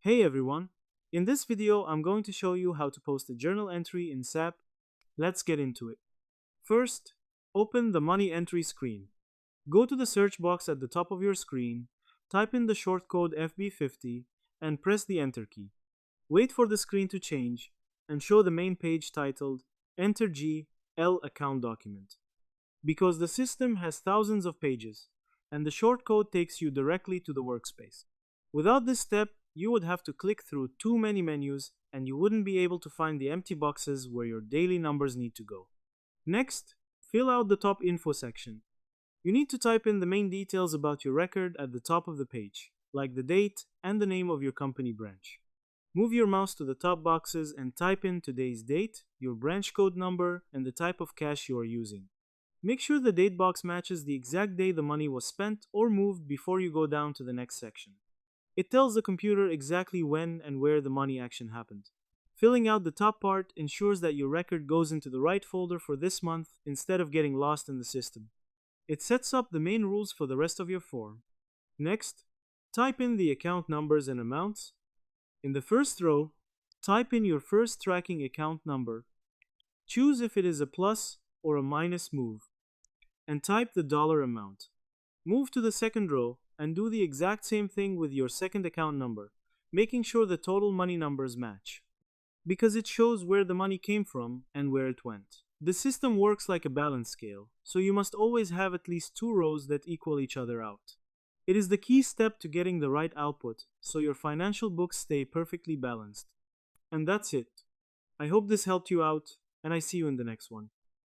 Hey everyone! In this video, I'm going to show you how to post a journal entry in SAP. Let's get into it. First, open the money entry screen. Go to the search box at the top of your screen, type in the short code FB50, and press the Enter key. Wait for the screen to change and show the main page titled Enter GL Account Document. Because the system has thousands of pages, and the short code takes you directly to the workspace. Without this step, you would have to click through too many menus and you wouldn't be able to find the empty boxes where your daily numbers need to go. Next, fill out the top info section. You need to type in the main details about your record at the top of the page, like the date and the name of your company branch. Move your mouse to the top boxes and type in today's date, your branch code number, and the type of cash you are using. Make sure the date box matches the exact day the money was spent or moved before you go down to the next section. It tells the computer exactly when and where the money action happened. Filling out the top part ensures that your record goes into the right folder for this month instead of getting lost in the system. It sets up the main rules for the rest of your form. Next, type in the account numbers and amounts. In the first row, type in your first tracking account number. Choose if it is a plus or a minus move, and type the dollar amount. Move to the second row and do the exact same thing with your second account number, making sure the total money numbers match, because it shows where the money came from and where it went. The system works like a balance scale, so you must always have at least two rows that equal each other out. It is the key step to getting the right output, so your financial books stay perfectly balanced. And that's it. I hope this helped you out, and I see you in the next one.